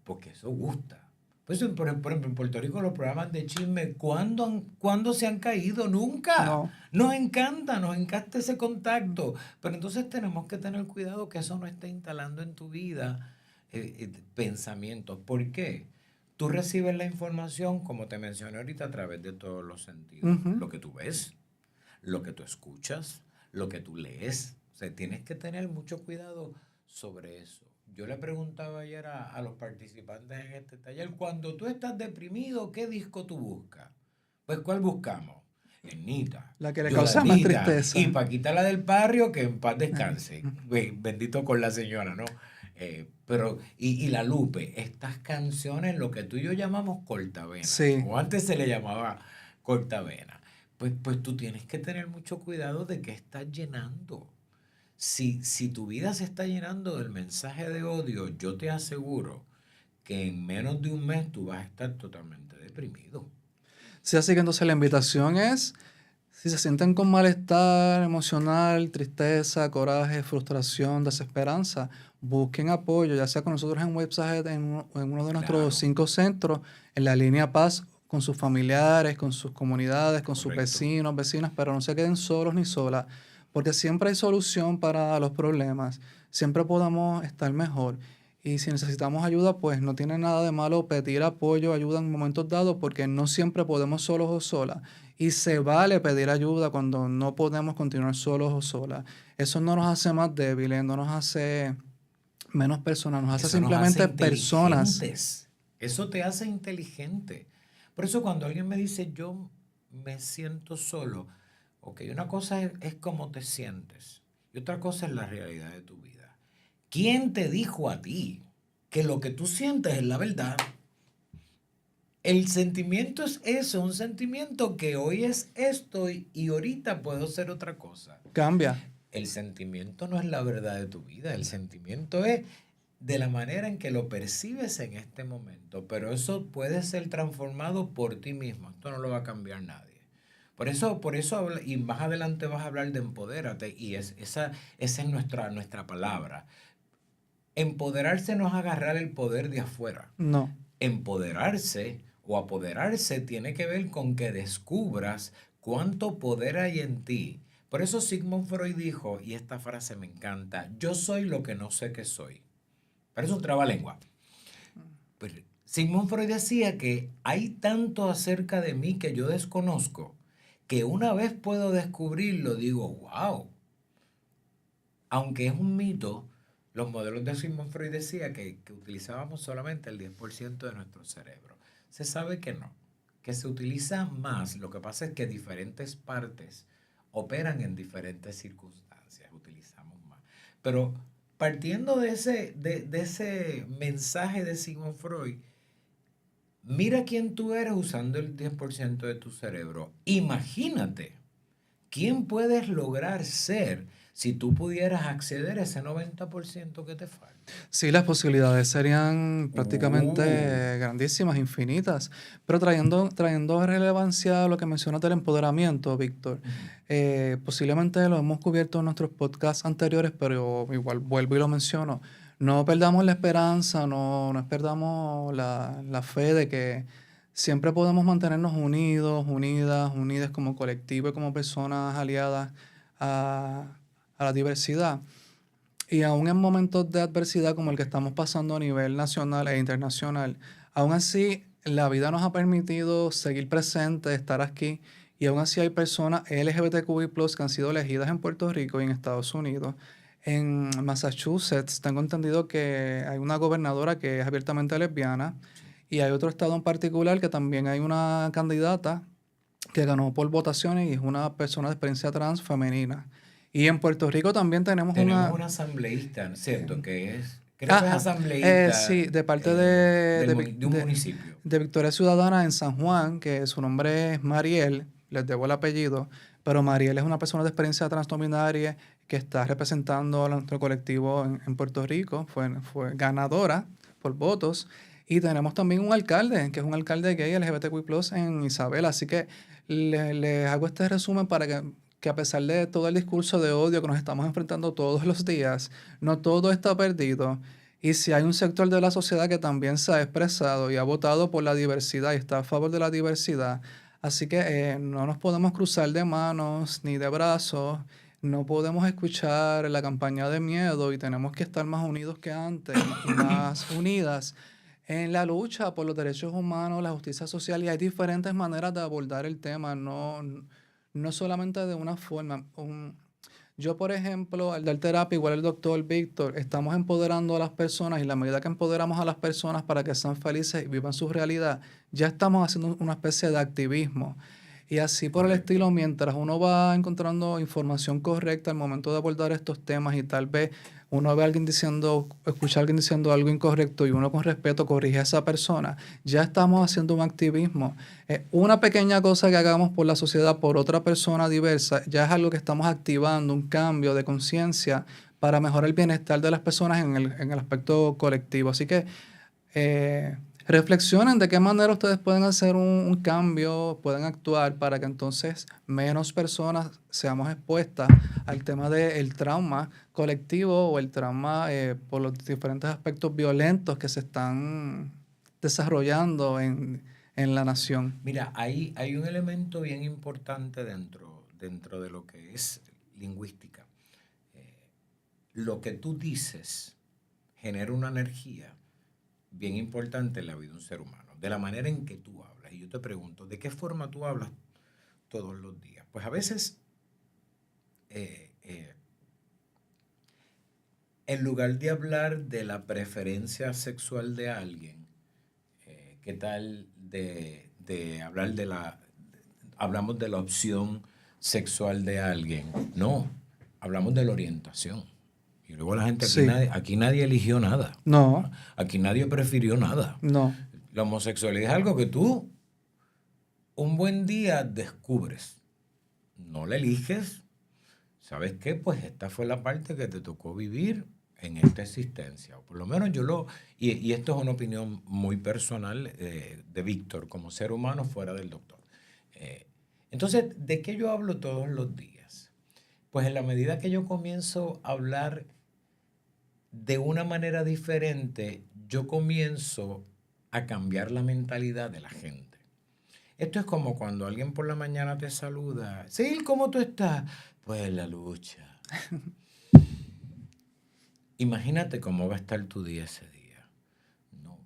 porque eso gusta. Pues, por ejemplo, en Puerto Rico los programas de chisme, ¿cuándo se han caído? Nunca. No. Nos encanta ese contacto, pero entonces tenemos que tener cuidado que eso no esté instalando en tu vida pensamientos. ¿Por qué? Tú recibes la información, como te mencioné ahorita, a través de todos los sentidos. Ujú. Lo que tú ves, lo que tú escuchas, lo que tú lees. O sea, tienes que tener mucho cuidado sobre eso. Yo le preguntaba ayer a los participantes en este taller, cuando tú estás deprimido, ¿qué disco tú buscas? Pues, ¿cuál buscamos? Ernita, La que le causa más Yolandita y tristeza. Paquita la del barrio, que en paz Ay. descanse. Bendito con la señora, ¿no? Y la Lupe, estas canciones, lo que tú y yo llamamos cortavena, Sí. o antes se le llamaba cortavena. Pues tú tienes que tener mucho cuidado de qué estás llenando. Si tu vida se está llenando del mensaje de odio, yo te aseguro que en menos de un mes tú vas a estar totalmente deprimido. Sí, así que entonces la invitación es, si se sienten con malestar emocional, tristeza, coraje, frustración, desesperanza, busquen apoyo, ya sea con nosotros en Website, en uno de nuestros Claro, 5 centros, en la línea Paz, con sus familiares, con sus comunidades, con sus correcto. vecinos, vecinas, pero no se queden solos ni solas, porque siempre hay solución para los problemas, siempre podamos estar mejor. Y si necesitamos ayuda, pues no tiene nada de malo pedir apoyo, ayuda en momentos dados, porque no siempre podemos solos o solas. Y se vale pedir ayuda cuando no podemos continuar solos o solas. Eso no nos hace más débiles, no nos hace menos personas, nos hace Eso nos hace simplemente personas. inteligentes. Eso te hace inteligente. Por eso cuando alguien me dice, yo me siento solo, ok, una cosa es cómo te sientes y otra cosa es la realidad de tu vida. ¿Quién te dijo a ti que lo que tú sientes es la verdad? El sentimiento es eso, un sentimiento que hoy es esto y ahorita puedo ser otra cosa. Cambia. El sentimiento no es la verdad de tu vida, el sentimiento es de la manera en que lo percibes en este momento, pero eso puede ser transformado por ti mismo, esto no lo va a cambiar nadie. Y más adelante vas a hablar de empodérate, y esa es nuestra palabra. Empoderarse no es agarrar el poder de afuera. No. Empoderarse o apoderarse tiene que ver con que descubras cuánto poder hay en ti. Por eso Sigmund Freud dijo, y esta frase me encanta, yo soy lo que no sé que soy. Parece un trabalengua. Pero Sigmund Freud decía que hay tanto acerca de mí que yo desconozco, que una vez puedo descubrirlo, digo, wow. Aunque es un mito, los modelos de Sigmund Freud decía que utilizábamos solamente el 10% de nuestro cerebro. Se sabe que no, que se utiliza más. Lo que pasa es que diferentes partes operan en diferentes circunstancias, utilizamos más. Pero partiendo de ese mensaje de Sigmund Freud, mira quién tú eres usando el 10% de tu cerebro. Imagínate ¿Quién puedes lograr ser si tú pudieras acceder a ese 90% que te falta? Sí, las posibilidades serían Uh, prácticamente grandísimas, infinitas. Pero trayendo relevancia a lo que mencionas del empoderamiento, Víctor, Ujú. posiblemente lo hemos cubierto en nuestros podcasts anteriores, pero igual vuelvo y lo menciono. No perdamos la esperanza, no perdamos la fe de que siempre podemos mantenernos unidos, unidas como colectivo y como personas aliadas a, a la diversidad. Y aún en momentos de adversidad como el que estamos pasando a nivel nacional e internacional, aún así la vida nos ha permitido seguir presentes, estar aquí, y aún así hay personas LGBTQI+ que han sido elegidas en Puerto Rico y en Estados Unidos. En Massachusetts tengo entendido que hay una gobernadora que es abiertamente lesbiana, sí. y hay otro estado en particular que también hay una candidata que ganó por votaciones y es una persona de experiencia trans femenina. Y en Puerto Rico también tenemos Tenemos una... un asambleísta, ¿cierto? Que es, creo que es Ajá, asambleísta sí, de parte de, de un municipio. de Victoria Ciudadana en San Juan, que su nombre es Mariel, les debo el apellido, pero Mariel es una persona de experiencia transnominaria que está representando a nuestro colectivo en Puerto Rico, fue ganadora por votos. Y tenemos también un alcalde, que es un alcalde gay LGBTQI+ en Isabela. Así que les hago este resumen para que a pesar de todo el discurso de odio que nos estamos enfrentando todos los días, no todo está perdido. Y si hay un sector de la sociedad que también se ha expresado y ha votado por la diversidad y está a favor de la diversidad, así que no nos podemos cruzar de manos ni de brazos, no podemos escuchar la campaña de miedo y tenemos que estar más unidos que antes y más unidas en la lucha por los derechos humanos, la justicia social, y hay diferentes maneras de abordar el tema, no solamente de una forma. Yo, por ejemplo, al dar terapia, igual el doctor Víctor, estamos empoderando a las personas, y la medida que empoderamos a las personas para que sean felices y vivan su realidad, ya estamos haciendo una especie de activismo. Y así por el Correcto. estilo, mientras uno va encontrando información correcta al momento de abordar estos temas, y tal vez uno ve a alguien diciendo, escucha a alguien diciendo algo incorrecto y uno con respeto corrige a esa persona, ya estamos haciendo un activismo. Una pequeña cosa que hagamos por la sociedad, por otra persona diversa, ya es algo que estamos activando, un cambio de conciencia para mejorar el bienestar de las personas en el aspecto colectivo. Así que reflexionen de qué manera ustedes pueden hacer un cambio, pueden actuar para que entonces menos personas seamos expuestas al tema del trauma colectivo o el trauma por los diferentes aspectos violentos que se están desarrollando en la nación. Mira, hay un elemento bien importante dentro de lo que es lingüística. Lo que tú dices genera una energía bien importante en la vida de un ser humano, de la manera en que tú hablas. Y yo te pregunto, ¿de qué forma tú hablas todos los días? Pues a veces, en lugar de hablar de la preferencia sexual de alguien, ¿qué tal de hablar hablamos de la opción sexual de alguien? No, hablamos de la orientación. Y luego la gente, Sí, aquí nadie eligió nada. no, Aquí nadie prefirió nada. no, La homosexualidad es algo que tú un buen día descubres. No la eliges. ¿Sabes qué? Pues esta fue la parte que te tocó vivir en esta existencia. O por lo menos y esto es una opinión muy personal de Víctor como ser humano fuera del doctor. Entonces, ¿de qué yo hablo todos los días? Pues en la medida que yo comienzo a hablar de una manera diferente, yo comienzo a cambiar la mentalidad de la gente. Esto es como cuando alguien por la mañana te saluda. Sí, ¿cómo tú estás? Pues en la lucha. Imagínate cómo va a estar tu día ese día. No,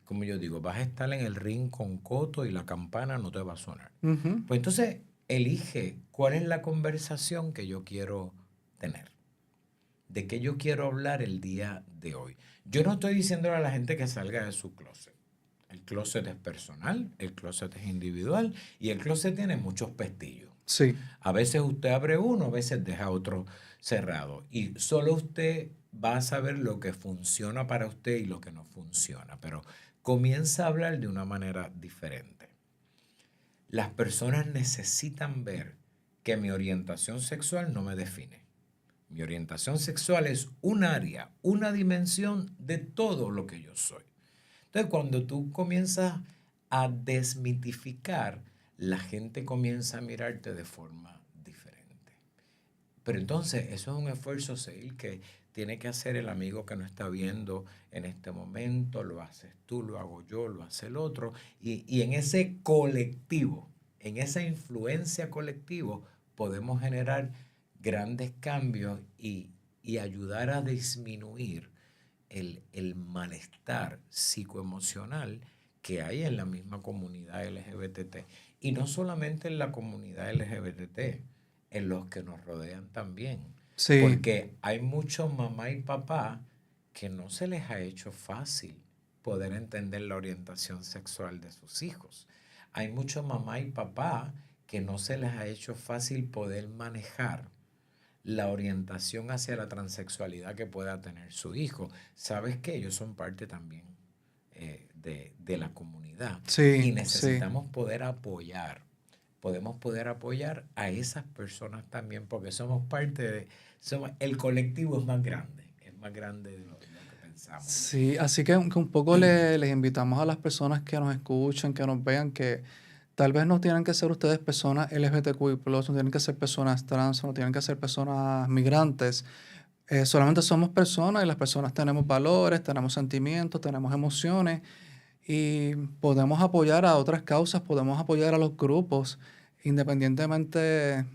como yo digo, vas a estar en el ring con Coto y la campana no te va a sonar. ujú, Pues entonces elige cuál es la conversación que yo quiero tener. De qué yo quiero hablar el día de hoy. Yo no estoy diciéndole a la gente que salga de su closet. El closet es personal, el closet es individual y el closet tiene muchos pestillos. sí, A veces usted abre uno, a veces deja otro cerrado. Y solo usted va a saber lo que funciona para usted y lo que no funciona. Pero comienza a hablar de una manera diferente. Las personas necesitan ver que mi orientación sexual no me define. Mi orientación sexual es un área, una dimensión de todo lo que yo soy. Entonces, cuando tú comienzas a desmitificar, la gente comienza a mirarte de forma diferente. Pero entonces, eso es un esfuerzo, Seil, que tiene que hacer el amigo que nos está viendo en este momento. Lo haces tú, lo hago yo, lo hace el otro. Y en ese colectivo, en esa influencia colectiva, podemos generar grandes cambios y ayudar a disminuir el malestar psicoemocional que hay en la misma comunidad LGBT. Y no solamente en la comunidad LGBT, en los que nos rodean también. Sí, Porque hay muchos mamá y papá que no se les ha hecho fácil poder entender la orientación sexual de sus hijos. Hay muchos mamá y papá que no se les ha hecho fácil poder manejar la orientación hacia la transexualidad que pueda tener su hijo. ¿Sabes qué? Ellos son parte también de la comunidad y sí, sí. necesitamos poder apoyar. Podemos poder apoyar a esas personas también porque somos parte de... el colectivo es más grande de lo que pensamos. Sí, así que un poco les invitamos a las personas que nos escuchen, que nos vean, que tal vez no tienen que ser ustedes personas LGBTQI+, no tienen que ser personas trans, no tienen que ser personas migrantes. Solamente somos personas y las personas tenemos valores, tenemos sentimientos, tenemos emociones y podemos apoyar a otras causas, podemos apoyar a los grupos, independientemente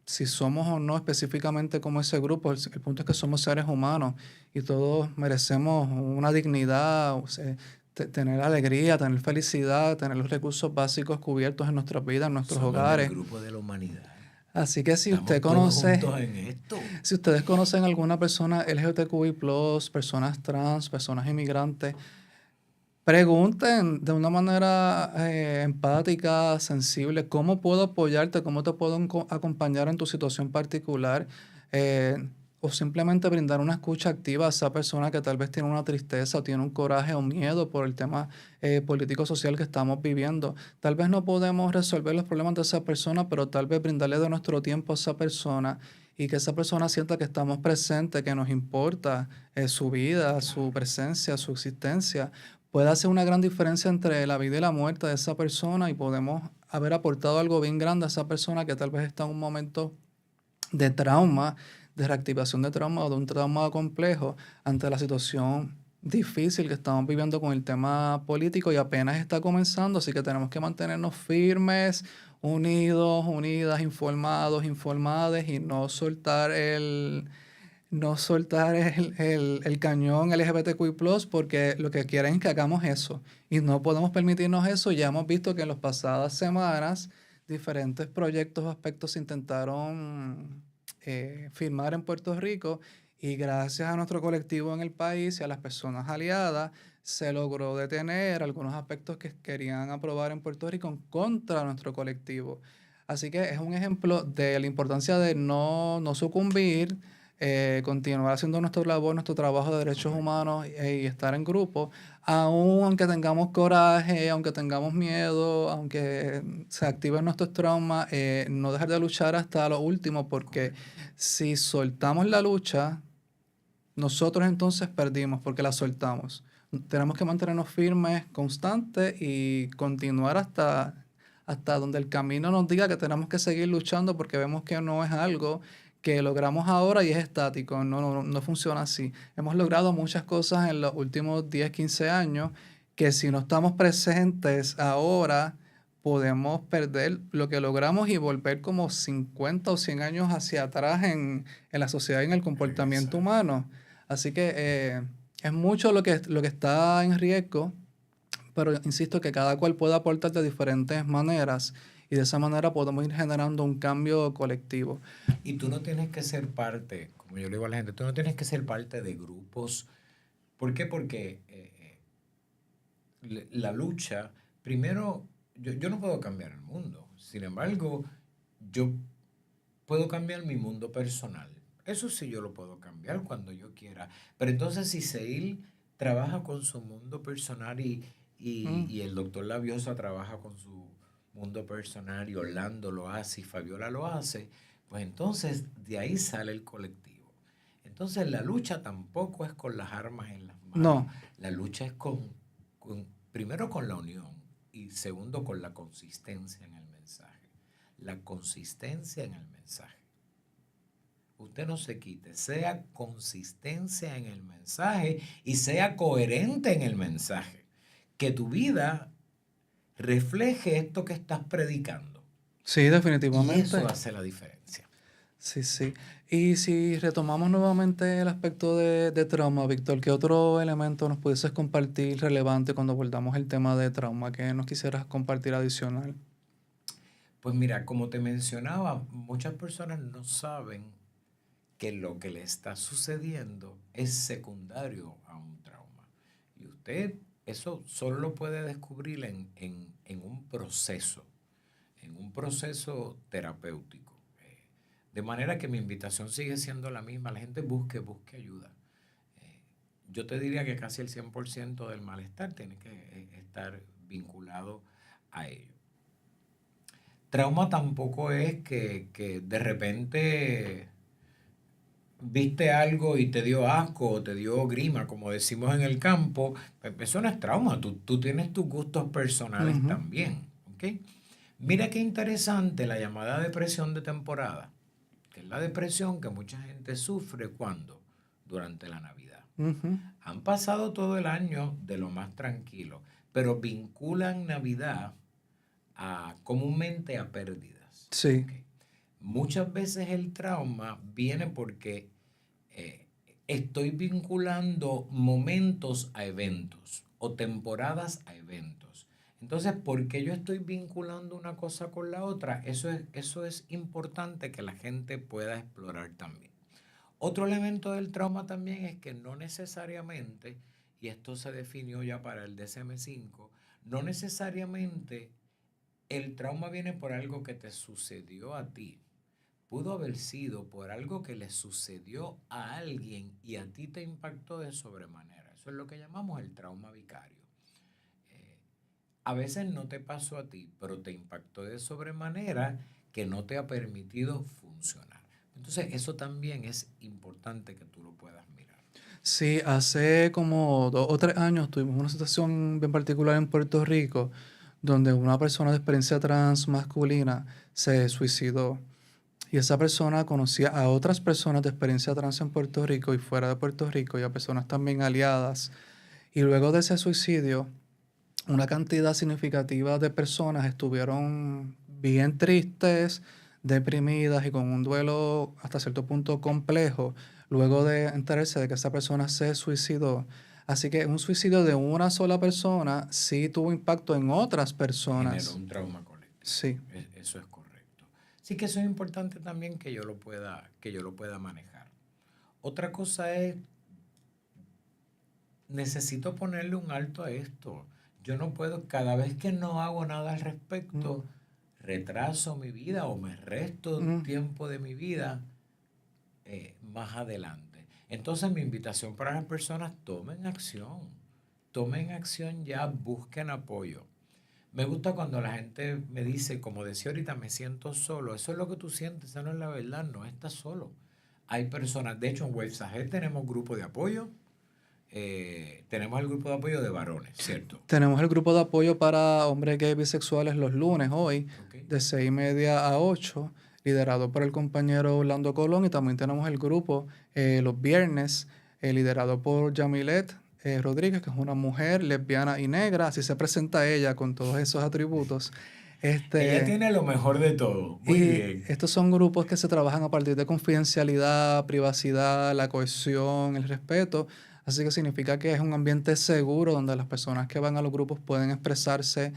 si somos o no específicamente como ese grupo. El punto es que somos seres humanos y todos merecemos una dignidad, o sea, tener alegría, tener felicidad, tener los recursos básicos cubiertos en nuestras vidas, en nuestros Somos hogares. del grupo de la humanidad. Así que si Estamos usted todos conoce, juntos en esto. si ustedes conocen alguna persona LGBTQI+, personas trans, personas inmigrantes, pregunten de una manera empática, sensible, cómo puedo apoyarte, cómo te puedo acompañar en tu situación particular, o simplemente brindar una escucha activa a esa persona que tal vez tiene una tristeza o tiene un coraje o miedo por el tema político-social que estamos viviendo. Tal vez no podemos resolver los problemas de esa persona, pero tal vez brindarle de nuestro tiempo a esa persona y que esa persona sienta que estamos presentes, que nos importa su vida, su presencia, su existencia puede hacer una gran diferencia entre la vida y la muerte de esa persona y podemos haber aportado algo bien grande a esa persona que tal vez está en un momento de trauma, de reactivación de trauma o de un trauma complejo ante la situación difícil que estamos viviendo con el tema político y apenas está comenzando, así que tenemos que mantenernos firmes, unidos, unidas, informados, informadas y no soltar el cañón LGBTQI+, porque lo que quieren es que hagamos eso. Y no podemos permitirnos eso. Ya hemos visto que en las pasadas semanas diferentes proyectos o aspectos se intentaron firmar en Puerto Rico y gracias a nuestro colectivo en el país y a las personas aliadas se logró detener algunos aspectos que querían aprobar en Puerto Rico en contra de nuestro colectivo. Así que es un ejemplo de la importancia de no sucumbir, continuar haciendo nuestro labor, nuestro trabajo de derechos humanos y estar en grupo, aunque tengamos coraje, aunque tengamos miedo, aunque se activen nuestros traumas, no dejar de luchar hasta lo último, porque si soltamos la lucha, nosotros entonces perdimos porque la soltamos. Tenemos que mantenernos firmes, constantes y continuar hasta donde el camino nos diga que tenemos que seguir luchando porque vemos que no es algo que logramos ahora y es estático. No funciona así. Hemos logrado muchas cosas en los últimos 10, 15 años que si no estamos presentes ahora, podemos perder lo que logramos y volver como 50 o 100 años hacia atrás en la sociedad y en el comportamiento humano. Así que es mucho lo que está en riesgo, pero insisto que cada cual puede aportar de diferentes maneras y de esa manera podemos ir generando un cambio colectivo. Y tú no tienes que ser parte, como yo le digo a la gente, tú no tienes que ser parte de grupos. ¿Por qué? Porque la lucha, primero, yo no puedo cambiar el mundo. Sin embargo, yo puedo cambiar mi mundo personal. Eso sí yo lo puedo cambiar cuando yo quiera. Pero entonces si Seil trabaja con su mundo personal y el doctor Labiosa trabaja con su mundo personal y Orlando lo hace y Fabiola lo hace, pues entonces de ahí sale el colectivo. Entonces la lucha tampoco es con las armas en las manos. No. La lucha es primero con la unión y segundo con la consistencia en el mensaje. La consistencia en el mensaje. Usted no se quite, sea consistencia en el mensaje y sea coherente en el mensaje. Que tu vida refleje esto que estás predicando. Sí, definitivamente. Y eso hace la diferencia. Sí, sí. Y si retomamos nuevamente el aspecto de trauma, Víctor, ¿qué otro elemento nos pudieses compartir relevante cuando abordamos el tema de trauma? ¿Qué nos quisieras compartir adicional? Pues mira, como te mencionaba, muchas personas no saben que lo que le está sucediendo es secundario a un trauma. Y usted eso solo lo puede descubrir en un proceso terapéutico. De manera que mi invitación sigue siendo la misma. La gente busque ayuda. Yo te diría que casi el 100% del malestar tiene que estar vinculado a ello. Trauma tampoco es que de repente viste algo y te dio asco o te dio grima, como decimos en el campo. Eso no es trauma. Tú tienes tus gustos personales también. ¿Okay? Mira qué interesante la llamada depresión de temporada, que es la depresión que mucha gente sufre cuando durante la Navidad. Han pasado todo el año de lo más tranquilo, pero vinculan Navidad comúnmente a pérdidas. Sí. ¿Okay? Muchas veces el trauma viene porque estoy vinculando momentos a eventos o temporadas a eventos. Entonces, ¿por qué yo estoy vinculando una cosa con la otra? Eso es importante que la gente pueda explorar también. Otro elemento del trauma también es que no necesariamente, y esto se definió ya para el DSM-5, no necesariamente el trauma viene por algo que te sucedió a ti. Pudo haber sido por algo que le sucedió a alguien y a ti te impactó de sobremanera. Eso es lo que llamamos el trauma vicario. A veces no te pasó a ti, pero te impactó de sobremanera que no te ha permitido funcionar. Entonces, eso también es importante que tú lo puedas mirar. Sí, hace como 2 o 3 años tuvimos una situación bien particular en Puerto Rico donde una persona de experiencia trans masculina se suicidó. Y esa persona conocía a otras personas de experiencia trans en Puerto Rico y fuera de Puerto Rico y a personas también aliadas. Y luego de ese suicidio, una cantidad significativa de personas estuvieron bien tristes, deprimidas y con un duelo hasta cierto punto complejo, luego de enterarse de que esa persona se suicidó. Así que un suicidio de una sola persona sí tuvo impacto en otras personas. Generó un trauma colectivo. Sí. Eso es correcto. Sí que eso es importante también que yo lo pueda manejar. Otra cosa es, necesito ponerle un alto a esto. Yo no puedo, cada vez que no hago nada al respecto, retraso mi vida o me resto tiempo de mi vida más adelante. Entonces mi invitación para las personas, tomen acción ya, busquen apoyo. Me gusta cuando la gente me dice, como decía ahorita, me siento solo. Eso es lo que tú sientes, esa no es la verdad, no estás solo. Hay personas, de hecho en WebSaget tenemos grupo de apoyo. Tenemos el grupo de apoyo de varones, ¿cierto? Tenemos el grupo de apoyo para hombres gays bisexuales los lunes hoy, de 6:30 a 8, liderado por el compañero Orlando Colón, y también tenemos el grupo los viernes, liderado por Yamilet Rodríguez, que es una mujer lesbiana y negra, así se presenta ella con todos esos atributos. Ella tiene lo mejor de todo. Muy bien. Estos son grupos que se trabajan a partir de confidencialidad, privacidad, la cohesión, el respeto. Así que significa que es un ambiente seguro donde las personas que van a los grupos pueden expresarse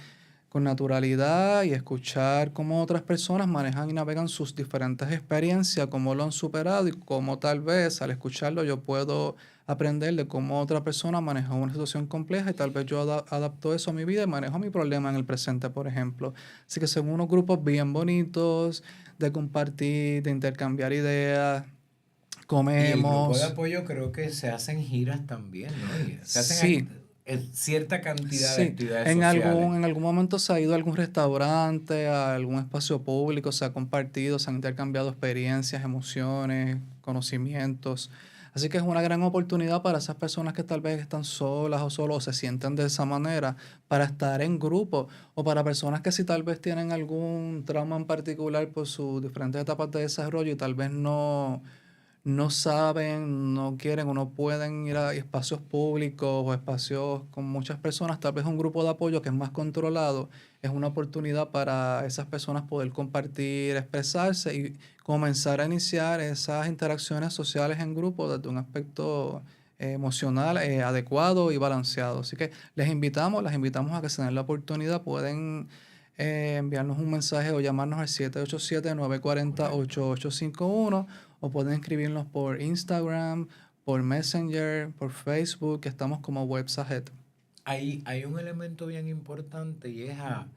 con naturalidad y escuchar cómo otras personas manejan y navegan sus diferentes experiencias, cómo lo han superado y cómo tal vez al escucharlo yo puedo aprender de cómo otra persona maneja una situación compleja y tal vez yo adapto eso a mi vida y manejo mi problema en el presente, por ejemplo. Así que son unos grupos bien bonitos de compartir, de intercambiar ideas. Comemos. Y el grupo de apoyo creo que se hacen giras también, ¿no? Sí. cierta cantidad de Sí, actividades en sociales. algún momento se ha ido a algún restaurante, a algún espacio público, se ha compartido, se han intercambiado experiencias, emociones, conocimientos. Así que es una gran oportunidad para esas personas que tal vez están solas o solos o se sienten de esa manera, para estar en grupo o para personas que si tal vez tienen algún trauma en particular por sus diferentes etapas de desarrollo y tal vez no saben, no quieren o no pueden ir a espacios públicos o espacios con muchas personas, tal vez un grupo de apoyo que es más controlado, es una oportunidad para esas personas poder compartir, expresarse y comenzar a iniciar esas interacciones sociales en grupo desde un aspecto emocional adecuado y balanceado. Así que las invitamos a que se den la oportunidad, pueden enviarnos un mensaje o llamarnos al 787-940-8851 o pueden escribirnos por Instagram, por Messenger, por Facebook, que estamos como Websahet. Hay un elemento bien importante y es a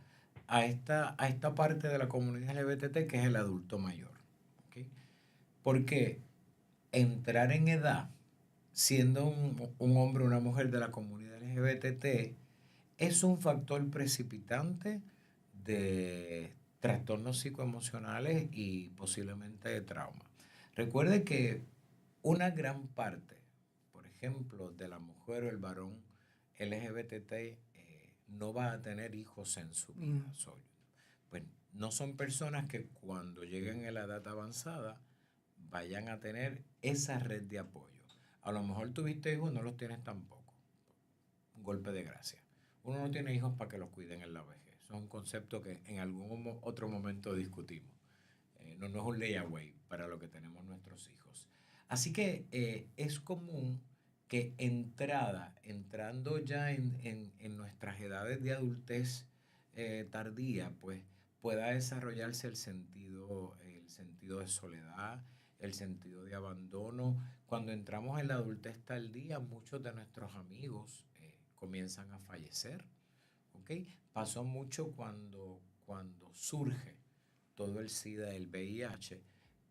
esta parte de la comunidad LGBT que es el adulto mayor. ¿Ok? Porque entrar en edad siendo un hombre o una mujer de la comunidad LGBT es un factor precipitante de trastornos psicoemocionales y posiblemente de trauma. Recuerde que una gran parte, por ejemplo, de la mujer o el varón LGBT no va a tener hijos en su vida. Pues no son personas que cuando lleguen a la edad avanzada vayan a tener esa red de apoyo. A lo mejor tuviste hijos, no los tienes tampoco. Un golpe de gracia. Uno no tiene hijos para que los cuiden en la vejez. Eso es un concepto que en algún otro momento discutimos. No es un layaway para lo que tenemos nuestros hijos. Así que es común que entrando ya en nuestras edades de adultez tardía, pues pueda desarrollarse el sentido de soledad, el sentido de abandono. Cuando entramos en la adultez tardía, muchos de nuestros amigos comienzan a fallecer. ¿Okay? Pasó mucho cuando surge todo el SIDA, el VIH,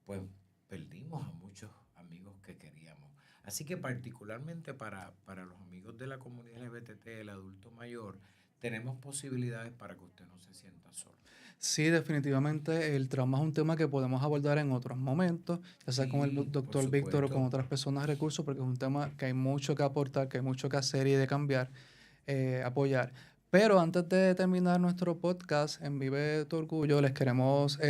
pues perdimos a muchos amigos que queríamos. Así que particularmente para los amigos de la comunidad LGBT, el adulto mayor, tenemos posibilidades para que usted no se sienta solo. Sí, definitivamente el trauma es un tema que podemos abordar en otros momentos, ya sea con el doctor Víctor o con otras personas de recursos, porque es un tema que hay mucho que aportar, que hay mucho que hacer y de cambiar, apoyar. Pero antes de terminar nuestro podcast en Vive tu Orgullo, les queremos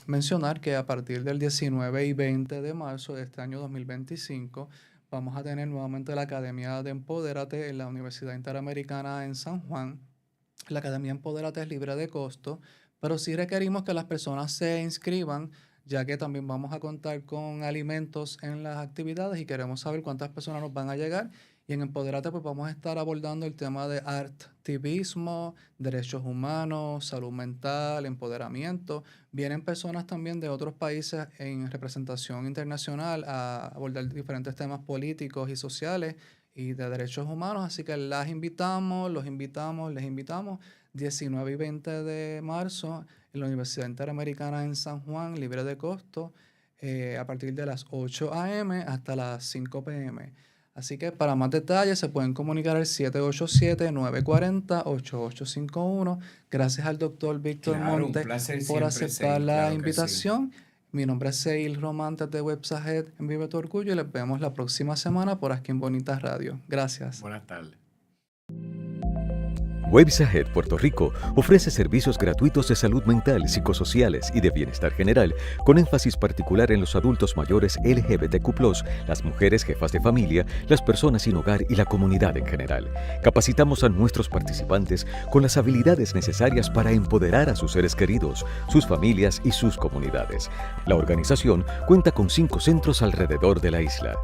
mencionar que a partir del 19 y 20 de marzo de este año 2025 vamos a tener nuevamente la Academia de Empodérate en la Universidad Interamericana en San Juan. La Academia Empodérate es libre de costo, pero sí requerimos que las personas se inscriban, ya que también vamos a contar con alimentos en las actividades y queremos saber cuántas personas nos van a llegar. Y en Empodérate pues vamos a estar abordando el tema de activismo, derechos humanos, salud mental, empoderamiento. Vienen personas también de otros países en representación internacional a abordar diferentes temas políticos y sociales y de derechos humanos. Así que les invitamos 19 y 20 de marzo en la Universidad Interamericana en San Juan, libre de costo, a partir de las 8 a.m. hasta las 5 p.m. Así que para más detalles se pueden comunicar al 787-940-8851. Gracias al doctor Víctor Monte por aceptar la invitación. Sí. Mi nombre es Seil Román de Websahet en Vive tu Orgullo y les vemos la próxima semana por aquí en Bonita Radio. Gracias. Buenas tardes. Websahet Puerto Rico ofrece servicios gratuitos de salud mental, psicosociales y de bienestar general, con énfasis particular en los adultos mayores LGBTQ+, las mujeres jefas de familia, las personas sin hogar y la comunidad en general. Capacitamos a nuestros participantes con las habilidades necesarias para empoderar a sus seres queridos, sus familias y sus comunidades. La organización cuenta con 5 centros alrededor de la isla.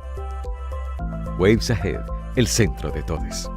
Websahet, el centro de todos.